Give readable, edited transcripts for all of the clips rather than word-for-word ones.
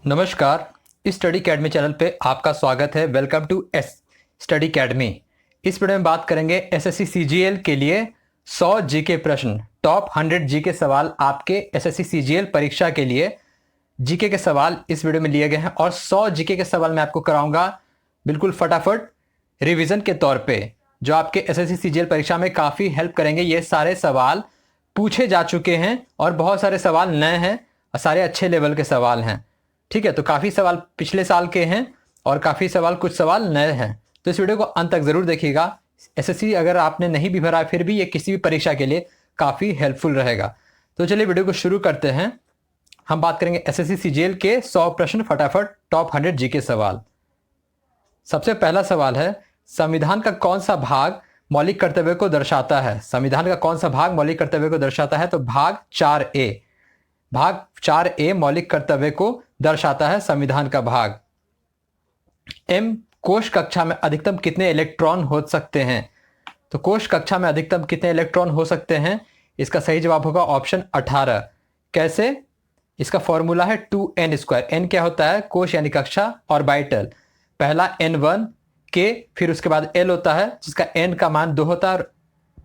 नमस्कार। इस study academy channel पे आपका स्वागत है। Welcome to S study academy. इस वीडियो में बात करेंगे एसएससी सीजीएल के लिए 100 जीके प्रश्न, टॉप 100 जीके सवाल आपके एसएससी सीजीएल परीक्षा के लिए जीके के सवाल इस वीडियो में लिए गए हैं और 100 जीके के सवाल मैं आपको कराऊंगा बिल्कुल फटाफट रिवीजन के तौर पे, जो आपके एसएससी सीजीएल परीक्षा में काफ़ी हेल्प करेंगे। ये सारे सवाल पूछे जा चुके हैं और बहुत सारे सवाल नए हैं और सारे अच्छे लेवल के सवाल हैं। ठीक है, तो काफ़ी सवाल पिछले साल के हैं और काफ़ी सवाल कुछ सवाल नए हैं, तो इस वीडियो को अंत तक ज़रूर देखिएगा। एसएससी अगर आपने नहीं भी भरा फिर भी ये किसी भी परीक्षा के लिए काफ़ी हेल्पफुल रहेगा। तो चलिए वीडियो को शुरू करते हैं। हम बात करेंगे एसएससी सीजीएल के 100 प्रश्न फटाफट, टॉप 100 जीके सवाल। सबसे पहला सवाल है, संविधान का कौन सा भाग मौलिक कर्तव्य को दर्शाता है? संविधान का कौन सा भाग मौलिक कर्तव्य को दर्शाता है? तो भाग 4A। भाग 4A मौलिक कर्तव्य को दर्शाता है, संविधान का भाग। एम, कोश कक्षा में अधिकतम कितने इलेक्ट्रॉन हो सकते हैं? तो कोश कक्षा में अधिकतम कितने इलेक्ट्रॉन हो सकते हैं? इसका सही जवाब होगा ऑप्शन 18। कैसे? इसका फॉर्मूला है 2n²। n क्या होता है? कोश यानी कक्षा, और बाइटल। पहला n1 के, फिर उसके बाद l होता है जिसका n का मान 2 होता है, और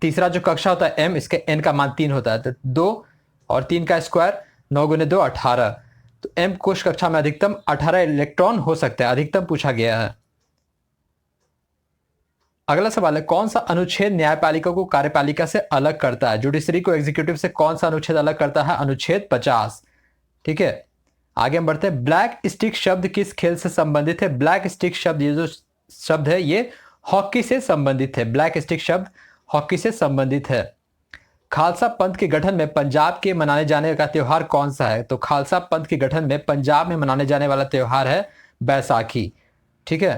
तीसरा जो कक्षा होता है m, इसके n का मान 3 होता है। तो 2 और 3 का स्क्वायर, 9 गुने 2 18। तो m कोश कक्षा में अधिकतम 18 इलेक्ट्रॉन हो सकता है, अधिकतम पूछा गया है। अगला सवाल है, कौन सा अनुच्छेद न्यायपालिका को कार्यपालिका से अलग करता है? जुडिशरी को एग्जीक्यूटिव से कौन सा अनुच्छेद अलग करता है? अनुच्छेद 50। ठीक है, आगे हम बढ़ते हैं। ब्लैक स्टिक शब्द किस खेल से संबंधित है? ब्लैक स्टिक शब्द, ये जो शब्द है ये हॉकी से संबंधित है। ब्लैक स्टिक शब्द हॉकी से संबंधित है। खालसा पंथ के गठन में पंजाब के मनाने जाने का त्यौहार कौन सा है? तो खालसा पंथ के गठन में पंजाब में मनाने जाने वाला त्यौहार है बैसाखी। ठीक है।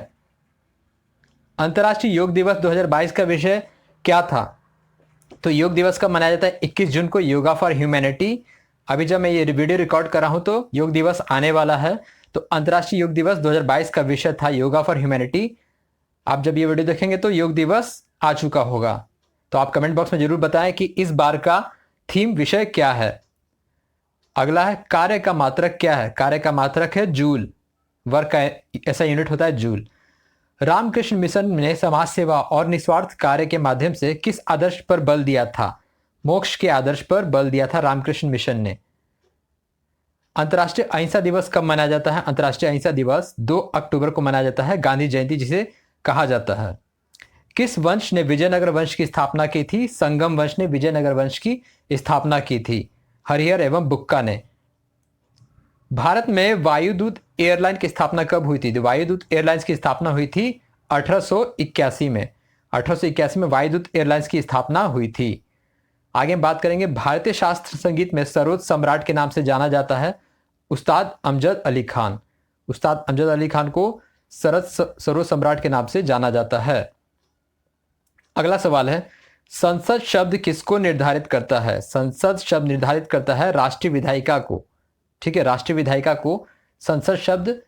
अंतर्राष्ट्रीय योग दिवस 2022 का विषय क्या था? तो योग दिवस कब मनाया जाता है? 21 जून को, योगा फॉर ह्यूमैनिटी। अभी जब मैं ये वीडियो रिकॉर्ड कर रहा हूं तो योग दिवस आने वाला है। तो अंतर्राष्ट्रीय योग दिवस 2022 का विषय था योगा फॉर ह्यूमैनिटी। आप जब ये वीडियो देखेंगे तो योग दिवस आ चुका होगा। तो आप कमेंट बॉक्स में जरूर बताएं कि इस बार का थीम विषय क्या है। अगला है, कार्य का मात्रक क्या है? कार्य का मात्रक है जूल। वर्क का ऐसा यूनिट होता है जूल। रामकृष्ण मिशन ने समाज सेवा और निस्वार्थ कार्य के माध्यम से किस आदर्श पर बल दिया था? मोक्ष के आदर्श पर बल दिया था रामकृष्ण मिशन ने। अंतर्राष्ट्रीय अहिंसा दिवस कब मनाया जाता है? अंतर्राष्ट्रीय अहिंसा दिवस 2 अक्टूबर को मनाया जाता है, गांधी जयंती जिसे कहा जाता है। किस वंश ने विजयनगर वंश की स्थापना की थी? संगम वंश ने विजयनगर वंश की स्थापना की थी, हरिहर एवं बुक्का ने। भारत में वायुदूत एयरलाइन की स्थापना कब हुई थी? तो वायुदूत एयरलाइंस की स्थापना हुई थी 1881 में। 1881 में वायुदूत एयरलाइंस की स्थापना हुई थी। आगे हम बात करेंगे, भारतीय शास्त्र संगीत में सरोद सम्राट के नाम से जाना जाता है उस्ताद अमजद अली खान। उस्ताद अमजद अली खान को सरोद सम्राट के नाम से जाना जाता है। अगला सवाल है, संसद शब्द किसको निर्धारित करता है? संसद शब्द निर्धारित करता है राष्ट्रीय विधायिका को। ठीक है, राष्ट्रीय विधायिका को संसद शब्द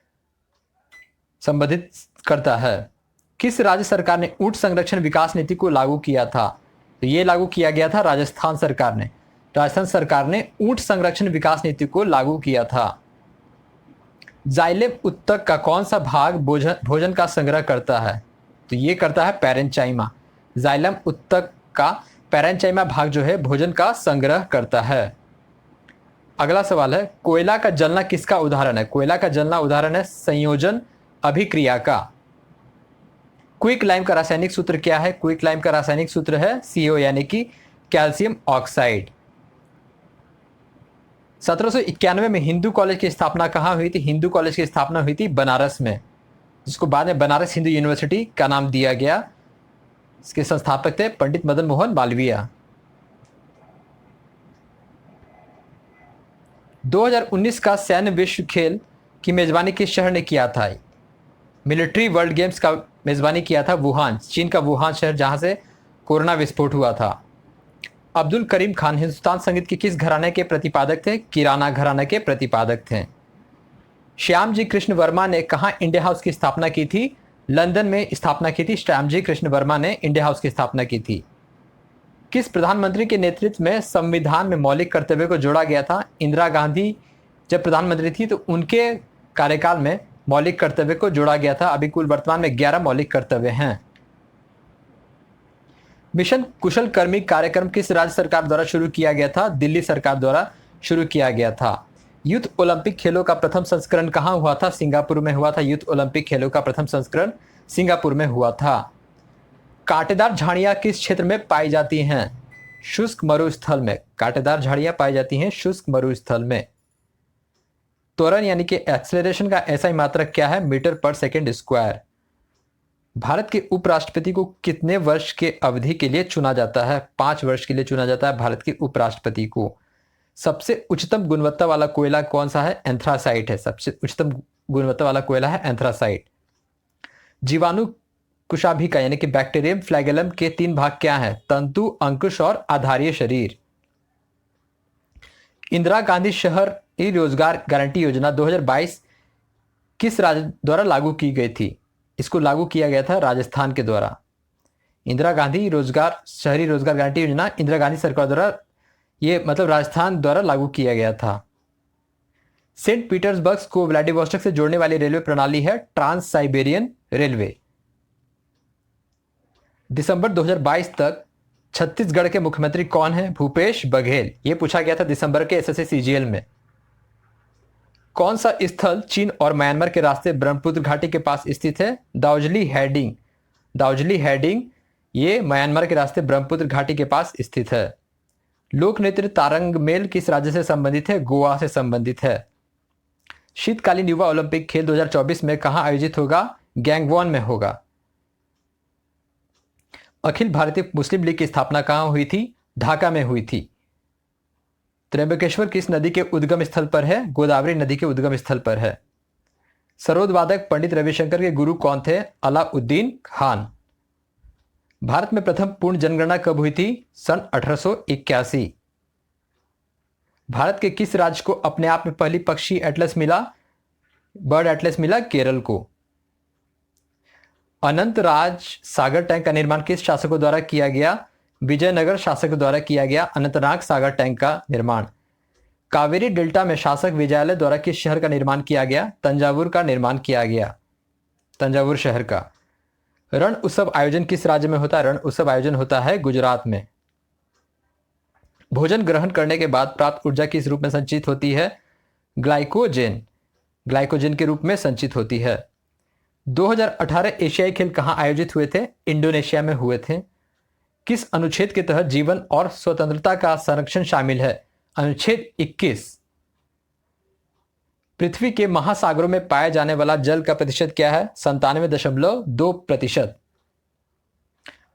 संबोधित करता है। किस राज्य सरकार ने ऊंट संरक्षण विकास नीति को लागू किया था? तो ये लागू किया गया था राजस्थान सरकार ने। राजस्थान सरकार ने ऊंट संरक्षण विकास नीति को लागू किया था। जाइलेम उत्तक का कौन सा भाग भोजन का संग्रह करता है? तो ये करता है पैरेंचाइमा। जाइलम उत्तक का पैरेंचाइमा भाग जो है भोजन का संग्रह करता है। अगला सवाल है, कोयला का जलना किसका उदाहरण है? कोयला का जलना उदाहरण है संयोजन अभिक्रिया का। क्विक लाइम का रासायनिक सूत्र क्या है? क्विक लाइम का रासायनिक सूत्र है CO यानी कि कैल्शियम ऑक्साइड। 1791 में हिंदू कॉलेज की स्थापना कहाँ हुई थी? हिंदू कॉलेज की स्थापना हुई थी बनारस में, जिसको बाद में बनारस हिंदू यूनिवर्सिटी का नाम दिया गया। इसके संस्थापक थे पंडित मदन मोहन मालवीय। 2019 का सैन्य विश्व खेल की मेजबानी किस शहर ने किया था? मिलिट्री वर्ल्ड गेम्स का मेजबानी किया था वुहान, चीन का वुहान शहर, जहां से कोरोना विस्फोट हुआ था। अब्दुल करीम खान हिंदुस्तान संगीत के किस घराने के प्रतिपादक थे? किराना घराने के प्रतिपादक थे। श्याम जी कृष्ण वर्मा ने कहां इंडिया हाउस की स्थापना की थी? लंदन में स्थापना की थी। श्याम जी कृष्ण वर्मा ने इंडिया हाउस की स्थापना की थी। किस प्रधानमंत्री के नेतृत्व में संविधान में मौलिक कर्तव्य को जोड़ा गया था? इंदिरा गांधी जब प्रधानमंत्री थी तो उनके कार्यकाल में मौलिक कर्तव्य को जोड़ा गया था? अभी कुल वर्तमान में 11 मौलिक कर्तव्य हैं। मिशन कुशल कर्मी कार्यक्रम किस राज्य सरकार द्वारा शुरू किया गया था? दिल्ली सरकार द्वारा शुरू किया गया था। यूथ ओलंपिक खेलों का प्रथम संस्करण कहां हुआ था? सिंगापुर में हुआ था। यूथ ओलंपिक खेलों का प्रथम संस्करण सिंगापुर में हुआ था। कांटेदार झाड़ियां किस क्षेत्र में पाई जाती हैं? शुष्क मरुस्थल में। कांटेदार झाड़ियां पाई जाती हैं शुष्क मरुस्थल में। त्वरण यानी कि एक्सेलरेशन का एसआई मात्रक क्या है? मीटर पर सेकेंड स्क्वायर। भारत के उपराष्ट्रपति को कितने वर्ष के अवधि के लिए चुना जाता है? 5 वर्ष के लिए चुना जाता है भारत के उपराष्ट्रपति को। सबसे उच्चतम गुणवत्ता वाला कोयला कौन सा है? एंथ्रासाइट है। सबसे उच्चतम गुणवत्ता वाला कोयला है एंथ्रासाइट। जीवाणु कुशाभिका यानी कि बैक्टीरियम फ्लैगेलम के 3 भाग क्या हैं? तंतु, अंकुश और आधारीय शरीर। इंदिरा गांधी शहरी रोजगार गारंटी योजना 2022 किस राज्य द्वारा लागू की गई थी? इसको लागू किया गया था राजस्थान के द्वारा। इंदिरा गांधी शहरी रोजगार गारंटी योजना इंदिरा गांधी सरकार द्वारा, ये मतलब राजस्थान द्वारा लागू किया गया था। सेंट पीटर्सबर्ग को व्लादिवोस्टॉक से जोड़ने वाली रेलवे प्रणाली है ट्रांस साइबेरियन रेलवे। दिसंबर 2022 तक छत्तीसगढ़ के मुख्यमंत्री कौन है? भूपेश बघेल। यह पूछा गया था दिसंबर के एसएससी सीजीएल में। कौन सा स्थल चीन और म्यांमार के रास्ते ब्रह्मपुत्र घाटी के पास स्थित है? दार्जिलिंग हेडिंग। दार्जिलिंग हेडिंग ये म्यांमार के रास्ते ब्रह्मपुत्र घाटी के पास स्थित है। लोक नृत्य तारंग मेल किस राज्य से संबंधित है? गोवा से संबंधित है। शीतकालीन युवा ओलंपिक खेल 2024 में कहां आयोजित होगा? गैंगवॉन में होगा। अखिल भारतीय मुस्लिम लीग की स्थापना कहां हुई थी? ढाका में हुई थी। त्र्यंबकेश्वर किस नदी के उद्गम स्थल पर है? गोदावरी नदी के उद्गम स्थल पर है। सरोद वादक पंडित रविशंकर के गुरु कौन थे? अलाउद्दीन खान। भारत में प्रथम पूर्ण जनगणना कब हुई थी? सन 1881। भारत के किस राज्य को अपने आप में पहली पक्षी एटलस मिला? बर्ड एटलस मिला केरल को। अनंतराज सागर टैंक का निर्माण किस शासकों द्वारा किया गया? विजयनगर शासकों द्वारा किया गया अनंतनाग सागर टैंक का निर्माण। कावेरी डेल्टा में शासक विजयालय द्वारा किस शहर का निर्माण किया गया? तंजावुर का निर्माण किया गया, तंजावुर शहर का। रण उत्सव आयोजन किस राज्य में होता है? रण उत्सव आयोजन होता है गुजरात में। भोजन ग्रहण करने के बाद प्राप्त ऊर्जा किस रूप में संचित होती है? ग्लाइकोजेन, ग्लाइकोजेन के रूप में संचित होती है। 2018 एशियाई खेल कहां आयोजित हुए थे? इंडोनेशिया में हुए थे। किस अनुच्छेद के तहत जीवन और स्वतंत्रता का संरक्षण शामिल है? अनुच्छेद 21। पृथ्वी के महासागरों में पाए जाने वाला जल का प्रतिशत क्या है? 97.2%।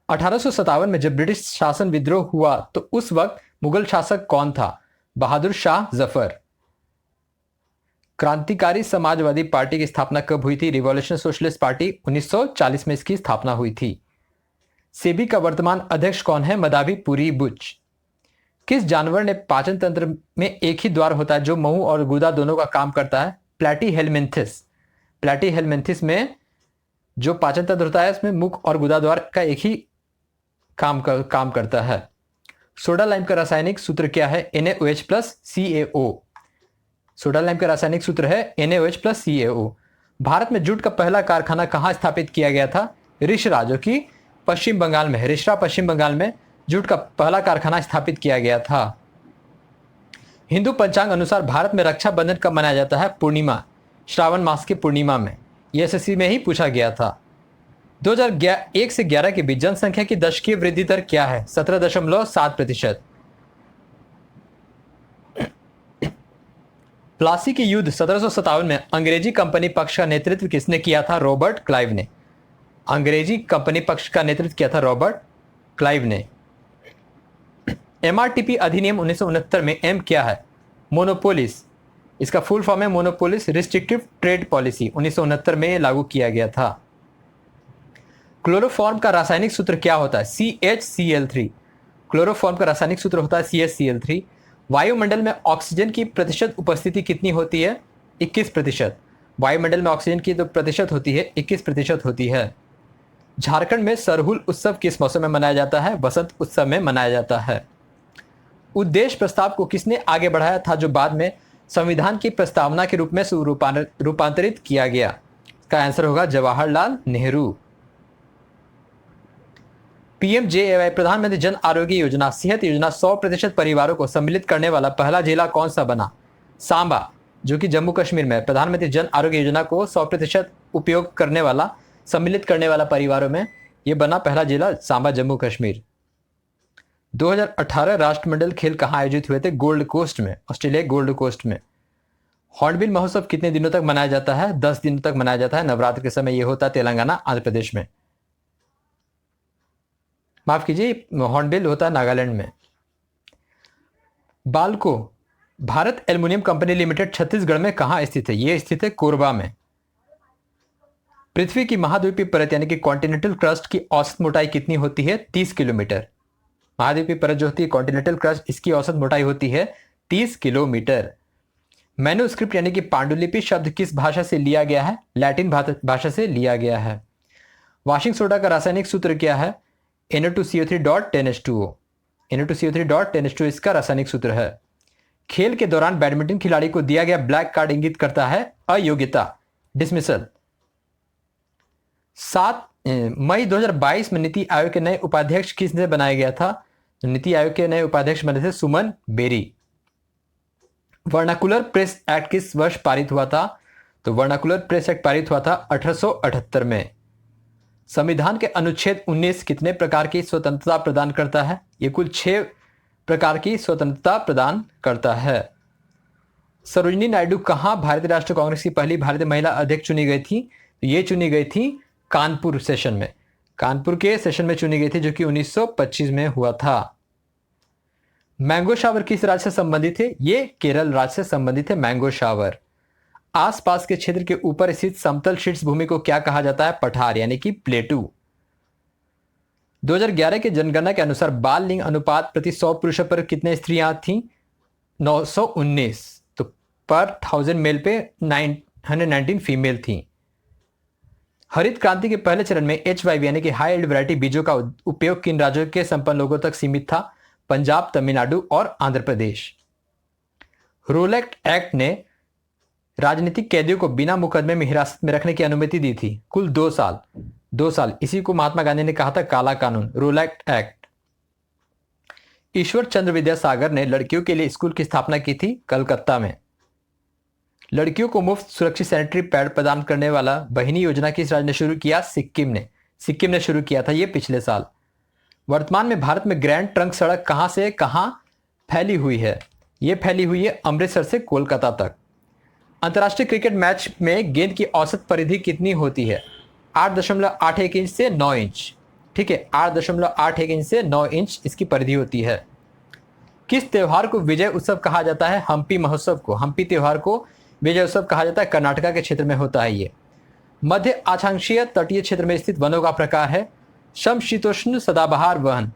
1857 में जब ब्रिटिश शासन विद्रोह हुआ तो उस वक्त मुगल शासक कौन था? बहादुर शाह जफर। क्रांतिकारी समाजवादी पार्टी की स्थापना कब हुई थी? रिवॉल्यूशन सोशलिस्ट पार्टी 1940 में इसकी स्थापना हुई थी। सेबी का वर्तमान अध्यक्ष कौन है? मदावी पुरी बुच। किस जानवर ने पाचन तंत्र में एक ही द्वार होता है जो मुंह और गुदा दोनों का काम करता है? प्लैटीहेलमिन्थिस। प्लैटीहेलमिन्थिस में जो पाचन तंत्र होता है उसमें मुख और गुदा द्वार का एक ही काम करता है। सोडा लाइम का रासायनिक सूत्र क्या है? NaOH+CaO। सोडा लाइम का रासायनिक सूत्र है NaOH+CaO। भारत में जूट का पहला कारखाना कहां स्थापित किया गया था? रिषड़ा, जो कि पश्चिम बंगाल में है। रिषड़ा पश्चिम बंगाल में जूट का पहला कारखाना स्थापित किया गया था। हिंदू पंचांग अनुसार भारत में रक्षाबंधन कब मनाया जाता है? पूर्णिमा, श्रावण मास की पूर्णिमा में। यह एसएससी में ही पूछा गया था। 2001 से 11 के बीच जनसंख्या की दशकीय वृद्धि दर क्या है? 17.7%। प्लासी के युद्ध 1757 में अंग्रेजी कंपनी पक्ष का नेतृत्व किसने किया था? रॉबर्ट क्लाइव ने। अंग्रेजी कंपनी पक्ष का नेतृत्व किया था रॉबर्ट क्लाइव ने। एमआरटीपी अधिनियम 1969 में एम क्या है? मोनोपोलिस। इसका फुल फॉर्म है मोनोपोलिस रिस्ट्रिक्टिव ट्रेड पॉलिसी। 1969 में लागू किया गया था। क्लोरोफॉर्म का रासायनिक सूत्र क्या होता है? CHCl3। क्लोरोफॉर्म का रासायनिक सूत्र होता है CHCl3। वायुमंडल में ऑक्सीजन की प्रतिशत उपस्थिति कितनी होती है? 21%। वायुमंडल में ऑक्सीजन की जो प्रतिशत होती है 21% होती है। झारखंड में सरहुल उत्सव किस मौसम में मनाया जाता है? वसंत उत्सव में मनाया जाता है। उद्देश्य प्रस्ताव को किसने आगे बढ़ाया था जो बाद में संविधान की प्रस्तावना के रूप में रूपांतरित किया गया? इसका आंसर होगा जवाहरलाल नेहरू। पीएमजेएवाई प्रधानमंत्री जन आरोग्य योजना सेहत योजना 100% परिवारों को सम्मिलित करने वाला पहला जिला कौन सा बना? सांबा, जो कि जम्मू कश्मीर में प्रधानमंत्री जन आरोग्य योजना को 100% उपयोग करने वाला सम्मिलित करने वाला परिवारों में यह बना पहला जिला सांबा, जम्मू कश्मीर। 2018 राष्ट्रमंडल खेल कहाँ आयोजित हुए थे? गोल्ड कोस्ट में, ऑस्ट्रेलिया गोल्ड कोस्ट में। हॉर्नबिल महोत्सव कितने दिनों तक मनाया जाता है? 10 दिनों तक मनाया जाता है। नवरात्र के समय यह होता है तेलंगाना, आंध्र प्रदेश में। माफ कीजिए, हॉर्नबिल होता है नागालैंड में। Balco Bharat aluminium company limited Chhattisgarh में कहां स्थित है? यह स्थित है कोरबा में। पृथ्वी की महाद्वीपीय परत यानी कि कॉन्टिनेंटल क्रस्ट की औसत मोटाई कितनी होती है? 30 किलोमीटर। महाद्वीपीय परत जो होती है कॉन्टिनेंटल क्रस्ट, इसकी औसत मोटाई होती है 30 किलोमीटर। मैन्युस्क्रिप्ट यानी कि पांडुलिपि शब्द किस भाषा से लिया गया है? लैटिन भाषा से लिया गया है। वाशिंग सोडा का रासायनिक सूत्र क्या है? Na2CO3.10H2O। Na2CO3.10H2O इसका रासायनिक सूत्र है। खेल के दौरान बैडमिंटन खिलाड़ी को दिया गया ब्लैक कार्ड इंगित करता है अयोग्यता, डिसमिसल। 7 मई 2022 में नीति आयोग के नए उपाध्यक्ष किसने बनाया गया था? नीति आयोग के नए उपाध्यक्ष बने थे सुमन बेरी। वर्नाकुलर प्रेस एक्ट किस वर्ष पारित हुआ था? तो वर्नाकुलर प्रेस एक्ट पारित हुआ था 1878 में। संविधान के अनुच्छेद 19 कितने प्रकार की स्वतंत्रता प्रदान करता है? यह कुल 6 प्रकार की स्वतंत्रता प्रदान करता है। सरोजिनी नायडू कहां भारतीय राष्ट्रीय कांग्रेस की पहली भारतीय महिला अध्यक्ष चुनी गई थी? तो ये चुनी गई थी कानपुर सेशन में। कानपुर के सेशन में चुनी गई थी, जो कि 1925 में हुआ था। मैंगो शावर किस राज्य से संबंधित है? ये केरल राज्य से संबंधित है मैंगो शावर। आसपास के क्षेत्र के ऊपर स्थित समतल शीर्ष भूमि को क्या कहा जाता है? पठार यानी कि प्लेटू। 2011 के जनगणना के अनुसार बाल लिंग अनुपात प्रति 100 पुरुषों पर कितने स्त्रियां थीं? 919। तो पर 1000 मेल पे 919 फीमेल थी। हरित क्रांति के पहले चरण में HYV यानी कि हाई यील्ड वैरायटी बीजों का उपयोग किन राज्यों के संपन्न लोगों तक सीमित था? पंजाब, तमिलनाडु और आंध्र प्रदेश। रोलैक्ट एक्ट ने राजनीतिक कैदियों को बिना मुकदमे में हिरासत में रखने की अनुमति दी थी, कुल 2 साल। 2 साल। इसी को महात्मा गांधी ने कहा था काला कानून, रोलैक्ट एक्ट। ईश्वर चंद्र विद्यासागर ने लड़कियों के लिए स्कूल की स्थापना की थी कलकत्ता में। लड़कियों को मुफ्त सुरक्षित सैनिटरी पैड प्रदान करने वाला बहिनी योजना किस राज्य ने शुरू किया? सिक्किम ने शुरू किया था, यह पिछले साल। वर्तमान में भारत में ग्रैंड ट्रंक सड़क कहां से कहां फैली हुई है? यह फैली हुई है अमृतसर से कोलकाता तक। अंतर्राष्ट्रीय क्रिकेट मैच में गेंद की औसत परिधि कितनी होती है? 8.81 इंच से 9 इंच। ठीक है, 8.81 इंच से 9 इंच इसकी परिधि होती है। किस त्योहार को विजय उत्सव कहा जाता है? हम्पी महोत्सव को। हम्पी त्योहार को विजय उत्सव कहा जाता है, कर्नाटका के क्षेत्र में होता है ये। मध्य अक्षांशीय तटीय क्षेत्र में स्थित वनों का प्रकार है समशीतोष्ण सदाबहार वन।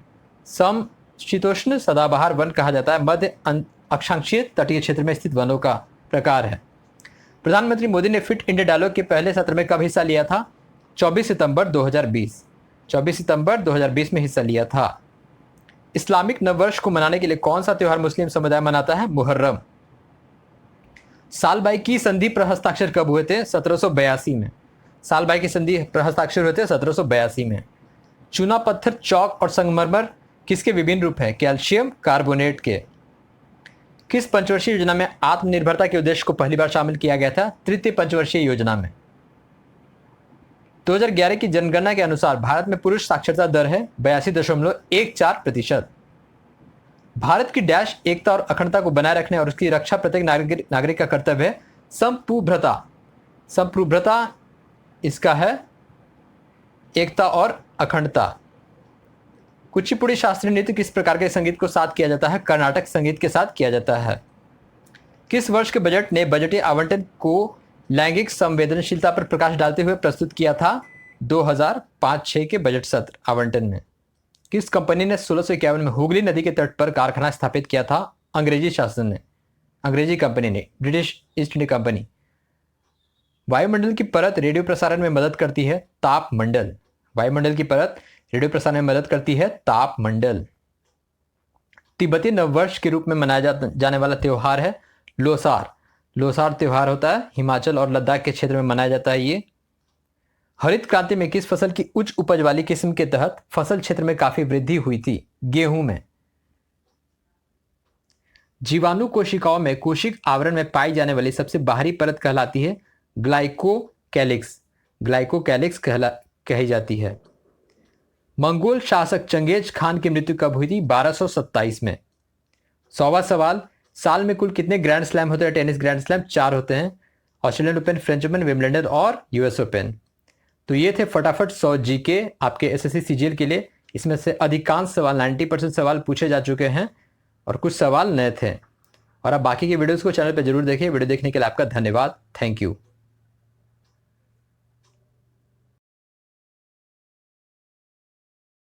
समशीतोष्ण सदाबहार वन कहा जाता है, मध्य अक्षांशीय तटीय क्षेत्र में स्थित वनों का प्रकार है। प्रधानमंत्री मोदी ने फिट इंडिया डायलॉग के पहले सत्र में कब हिस्सा लिया था? 24 सितंबर 2020। 24 सितंबर 2020 में हिस्सा लिया था। इस्लामिक नववर्ष को मनाने के लिए कौन सा त्योहार मुस्लिम समुदाय मनाता है? मुहर्रम। सालबाई की संधि पर हस्ताक्षर कब हुए थे? 1782 में। सालबाई की संधि पर हस्ताक्षर हुए थे 1782 में। चूना पत्थर, चौक और संगमरमर किसके विभिन्न रूप है? कैल्शियम कार्बोनेट के। किस पंचवर्षीय योजना में आत्मनिर्भरता के उद्देश्य को पहली बार शामिल किया गया था? तृतीय पंचवर्षीय योजना में। 2011 की जनगणना के अनुसार भारत में पुरुष साक्षरता दर है 82.14%। भारत की डैश एकता और अखंडता को बनाए रखने और उसकी रक्षा प्रत्येक नागरिक का कर्तव्य है। संप्रभुता इसका है एकता और अखंडता। कुचिपुड़ी शास्त्रीय नृत्य किस प्रकार के संगीत को साथ किया जाता है? कर्नाटक संगीत के साथ किया जाता है। किस वर्ष के बजट ने बजटीय आवंटन को लैंगिक संवेदनशीलता पर प्रकाश डालते हुए प्रस्तुत किया था? 2005-06 के बजट सत्र आवंटन में। किस कंपनी ने 1651 में हुगली नदी के तट पर कारखाना स्थापित किया था? अंग्रेजी शासन ने, अंग्रेजी कंपनी ने, ब्रिटिश ईस्ट इंडिया कंपनी। वायुमंडल की परत रेडियो प्रसारण में मदद करती है? तापमंडल। वायुमंडल की परत रेडियो प्रसारण में मदद करती है? तापमंडल। तिब्बती नववर्ष के रूप में मनाया जाने वाला त्योहार है लोसार। लोसार त्यौहार होता है, हिमाचल और लद्दाख के क्षेत्र में मनाया जाता है ये। हरित क्रांति में किस फसल की उच्च उपज वाली किस्म के तहत फसल क्षेत्र में काफी वृद्धि हुई थी? गेहूं में। जीवाणु कोशिकाओं में कोशिक आवरण में पाई जाने वाली सबसे बाहरी परत कहलाती है ग्लाइकोकैलिक्स। ग्लाइकोकैलिक्स कही जाती है। मंगोल शासक चंगेज खान की मृत्यु कब हुई थी? 1227 में। 100वां सवाल, साल में कुल कितने ग्रैंड स्लैम होते हैं टेनिस ग्रैंड स्लैम? 4 होते हैं। Australian open, French open, Wimbledon और यूएस ओपन। तो ये थे फटाफट 100 जीके आपके एसएससी सीजीएल के लिए। इसमें से अधिकांश सवाल 90% सवाल पूछे जा चुके हैं और कुछ सवाल नए थे। और आप बाकी के वीडियोस को चैनल पर जरूर देखिए। वीडियो देखने के लिए आपका धन्यवाद। Thank you.